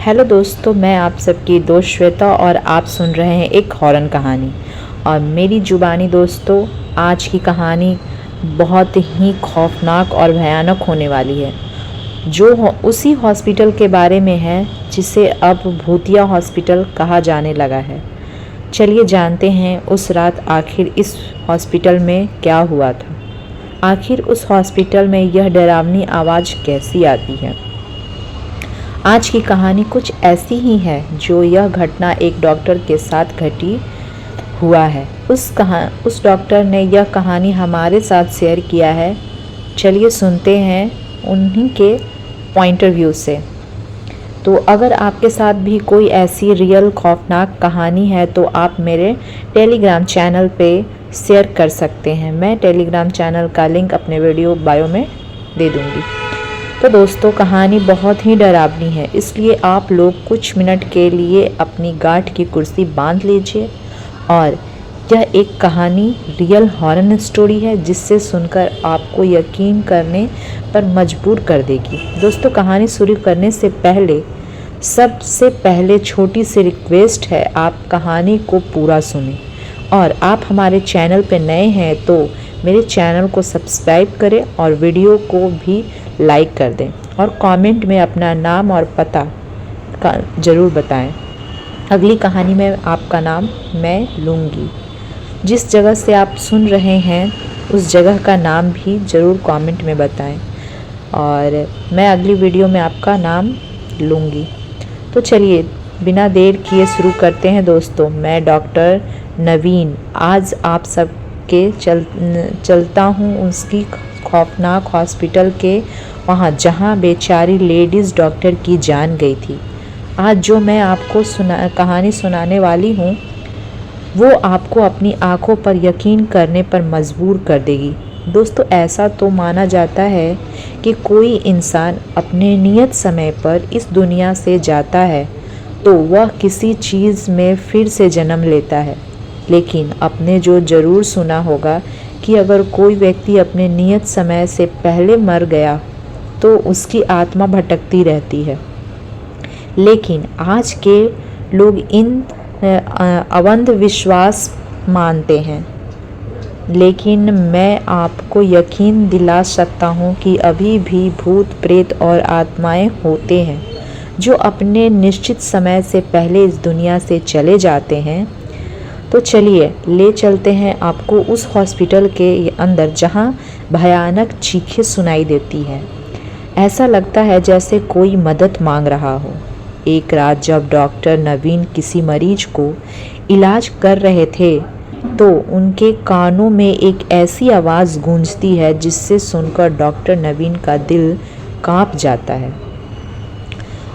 Hello दोस्तों, मैं आप सबकी दोस्त श्वेता और आप सुन रहे हैं एक हॉरर कहानी। और मेरी जुबानी दोस्तों, आज की कहानी बहुत ही खौफनाक और भयानक होने वाली है, जो उसी हॉस्पिटल के बारे में है जिसे अब भूतिया हॉस्पिटल कहा जाने लगा है। चलिए जानते हैं उस रात आखिर इस हॉस्पिटल में क्या हुआ था। आखिर उस हॉस्पिटल में यह डरावनी आवाज़ कैसी आती है। आज की कहानी कुछ ऐसी ही है, जो यह घटना एक डॉक्टर के साथ घटी हुआ है। उस डॉक्टर ने यह कहानी हमारे साथ शेयर किया है। चलिए सुनते हैं उन्हीं के पॉइंट ऑफ व्यू से। तो अगर आपके साथ भी कोई ऐसी रियल खौफनाक कहानी है तो आप मेरे टेलीग्राम चैनल पे शेयर कर सकते हैं। मैं टेलीग्राम चैनल का लिंक अपने वीडियो बायो में दे दूँगी। तो दोस्तों, कहानी बहुत ही डरावनी है, इसलिए आप लोग कुछ मिनट के लिए अपनी गांठ की कुर्सी बांध लीजिए। और यह एक कहानी रियल हॉरर स्टोरी है, जिससे सुनकर आपको यकीन करने पर मजबूर कर देगी। दोस्तों, कहानी शुरू करने से पहले सबसे पहले छोटी सी रिक्वेस्ट है, आप कहानी को पूरा सुनें। और आप हमारे चैनल पर नए हैं तो मेरे चैनल को सब्सक्राइब करें और वीडियो को भी लाइक कर दें और कमेंट में अपना नाम और पता का ज़रूर बताएं। अगली कहानी में आपका नाम मैं लूँगी। जिस जगह से आप सुन रहे हैं उस जगह का नाम भी ज़रूर कमेंट में बताएं और मैं अगली वीडियो में आपका नाम लूँगी। तो चलिए बिना देर किए शुरू करते हैं दोस्तों। मैं डॉक्टर नवीन आज आप सबके चलता हूँ उसकी खौफनाक हॉस्पिटल के वहाँ, जहाँ बेचारी लेडीज़ डॉक्टर की जान गई थी। आज जो मैं आपको कहानी सुनाने वाली हूँ वो आपको अपनी आँखों पर यकीन करने पर मजबूर कर देगी। दोस्तों, ऐसा तो माना जाता है कि कोई इंसान अपने नियत समय पर इस दुनिया से जाता है तो वह किसी चीज़ में फिर से जन्म लेता है। लेकिन आपने जो ज़रूर सुना होगा कि अगर कोई व्यक्ति अपने नियत समय से पहले मर गया तो उसकी आत्मा भटकती रहती है। लेकिन आज के लोग इन अवंध विश्वास मानते हैं, लेकिन मैं आपको यकीन दिला सकता हूँ कि अभी भी भूत प्रेत और आत्माएं होते हैं जो अपने निश्चित समय से पहले इस दुनिया से चले जाते हैं। तो चलिए ले चलते हैं आपको उस हॉस्पिटल के अंदर, जहां भयानक चीखें सुनाई देती हैं। ऐसा लगता है जैसे कोई मदद मांग रहा हो। एक रात जब डॉक्टर नवीन किसी मरीज को इलाज कर रहे थे तो उनके कानों में एक ऐसी आवाज़ गूंजती है जिससे सुनकर डॉक्टर नवीन का दिल कांप जाता है।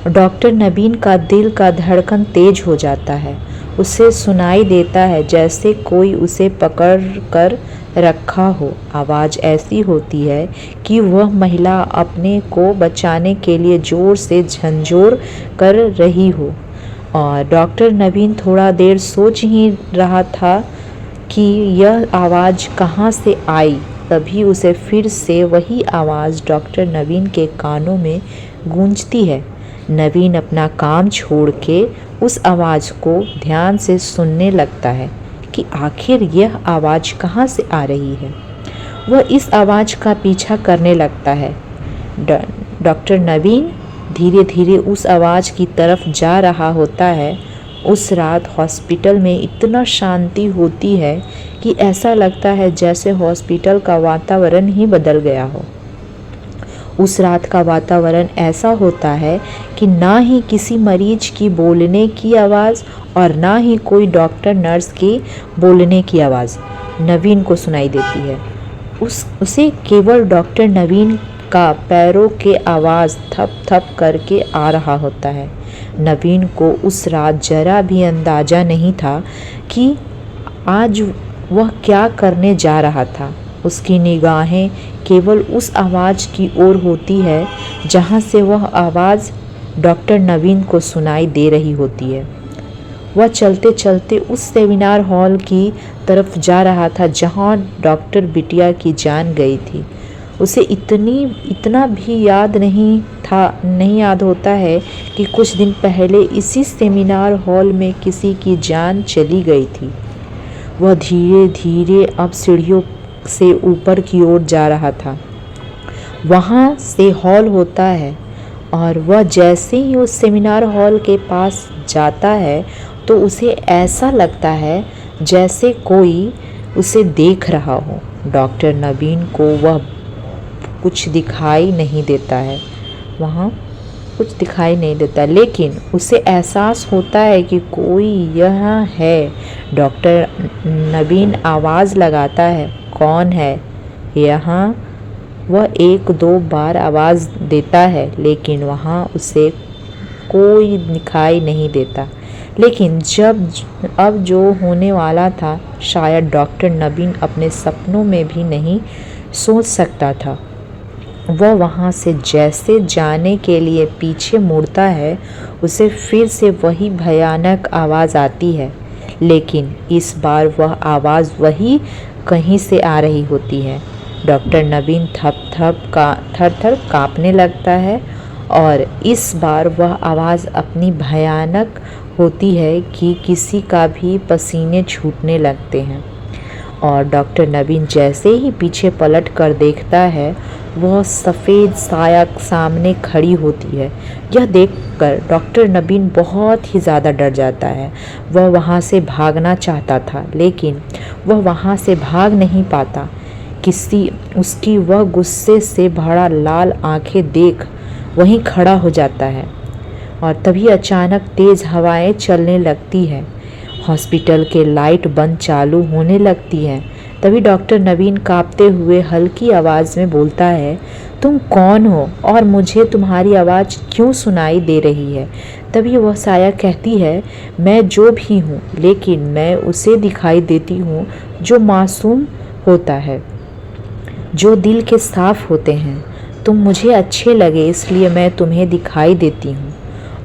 डॉक्टर नवीन का दिल का धड़कन तेज हो जाता है। उसे सुनाई देता है जैसे कोई उसे पकड़ कर रखा हो। आवाज़ ऐसी होती है कि वह महिला अपने को बचाने के लिए ज़ोर से झंझोर कर रही हो। और डॉक्टर नवीन थोड़ा देर सोच ही रहा था कि यह आवाज़ कहाँ से आई। तभी उसे फिर से वही आवाज़ डॉक्टर नवीन के कानों में गूंजती है। नवीन अपना काम छोड़ के उस आवाज़ को ध्यान से सुनने लगता है कि आखिर यह आवाज़ कहाँ से आ रही है। वह इस आवाज़ का पीछा करने लगता है। डॉक्टर नवीन धीरे धीरे उस आवाज़ की तरफ जा रहा होता है। उस रात हॉस्पिटल में इतना शांति होती है कि ऐसा लगता है जैसे हॉस्पिटल का वातावरण ही बदल गया हो। उस रात का वातावरण ऐसा होता है कि ना ही किसी मरीज की बोलने की आवाज़ और ना ही कोई डॉक्टर नर्स की बोलने की आवाज़ नवीन को सुनाई देती है। उसे केवल डॉक्टर नवीन का पैरों के आवाज़ थप थप करके आ रहा होता है। नवीन को उस रात जरा भी अंदाज़ा नहीं था कि आज वह क्या करने जा रहा था। उसकी निगाहें केवल उस आवाज़ की ओर होती है जहाँ से वह आवाज़ डॉक्टर नवीन को सुनाई दे रही होती है। वह चलते चलते उस सेमिनार हॉल की तरफ जा रहा था जहाँ डॉक्टर बिटिया की जान गई थी। उसे इतना भी याद नहीं नहीं याद होता है कि कुछ दिन पहले इसी सेमिनार हॉल में किसी की जान चली गई थी। वह धीरे धीरे अब सीढ़ियों से ऊपर की ओर जा रहा था। वहाँ से हॉल होता है और वह जैसे ही उस सेमिनार हॉल के पास जाता है तो उसे ऐसा लगता है जैसे कोई उसे देख रहा हो। डॉक्टर नवीन को वह कुछ दिखाई नहीं देता है, वहाँ कुछ दिखाई नहीं देता, लेकिन उसे एहसास होता है कि कोई यहाँ है। डॉक्टर नवीन आवाज़ लगाता है, कौन है यहाँ? वह एक दो बार आवाज़ देता है लेकिन वहाँ उसे कोई दिखाई नहीं देता। लेकिन अब जो होने वाला था शायद डॉक्टर नवीन अपने सपनों में भी नहीं सोच सकता था। वह वहाँ से जैसे जाने के लिए पीछे मुड़ता है, उसे फिर से वही भयानक आवाज़ आती है, लेकिन इस बार वह आवाज़ वही कहीं से आ रही होती है। डॉक्टर नवीन थर थर काँपने लगता है और इस बार वह आवाज़ अपनी भयानक होती है कि किसी का भी पसीने छूटने लगते हैं। और डॉक्टर नवीन जैसे ही पीछे पलट कर देखता है, वह सफ़ेद साया सामने खड़ी होती है। यह देखकर डॉक्टर नवीन बहुत ही ज़्यादा डर जाता है। वह वहाँ से भागना चाहता था लेकिन वह वहाँ से भाग नहीं पाता। उसकी वह गुस्से से भरा लाल आंखें देख वहीं खड़ा हो जाता है और तभी अचानक तेज़ हवाएं चलने लगती है। हॉस्पिटल के लाइट बंद चालू होने लगती हैं। तभी डॉक्टर नवीन कांपते हुए हल्की आवाज़ में बोलता है, तुम कौन हो और मुझे तुम्हारी आवाज़ क्यों सुनाई दे रही है? तभी वह साया कहती है, मैं जो भी हूँ लेकिन मैं उसे दिखाई देती हूँ जो मासूम होता है, जो दिल के साफ होते हैं। तुम मुझे अच्छे लगे इसलिए मैं तुम्हें दिखाई देती हूँ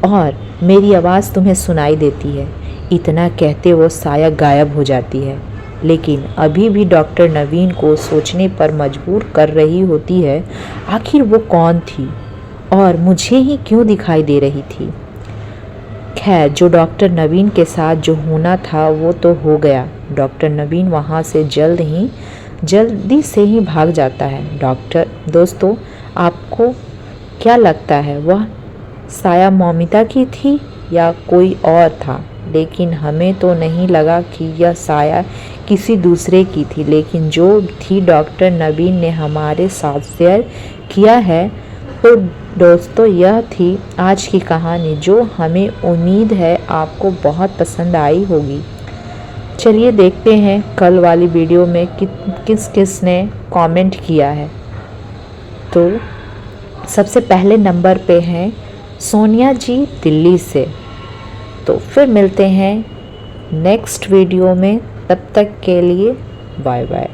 और मेरी आवाज़ तुम्हें सुनाई देती है। इतना कहते वो साया गायब हो जाती है, लेकिन अभी भी डॉक्टर नवीन को सोचने पर मजबूर कर रही होती है, आखिर वो कौन थी और मुझे ही क्यों दिखाई दे रही थी। खैर, जो डॉक्टर नवीन के साथ जो होना था वो तो हो गया। डॉक्टर नवीन वहाँ से जल्दी से ही भाग जाता है। दोस्तों, आपको क्या लगता है, वह साया मौमिता की थी या कोई और था? लेकिन हमें तो नहीं लगा कि यह साया किसी दूसरे की थी, लेकिन जो थी डॉक्टर नवीन ने हमारे साथ शेयर किया है। तो दोस्तों, यह थी आज की कहानी जो हमें उम्मीद है आपको बहुत पसंद आई होगी। चलिए देखते हैं कल वाली वीडियो में किस ने कमेंट किया है। तो सबसे पहले नंबर पे हैं सोनिया जी दिल्ली से। तो फिर मिलते हैं नेक्स्ट वीडियो में, तब तक के लिए बाय बाय।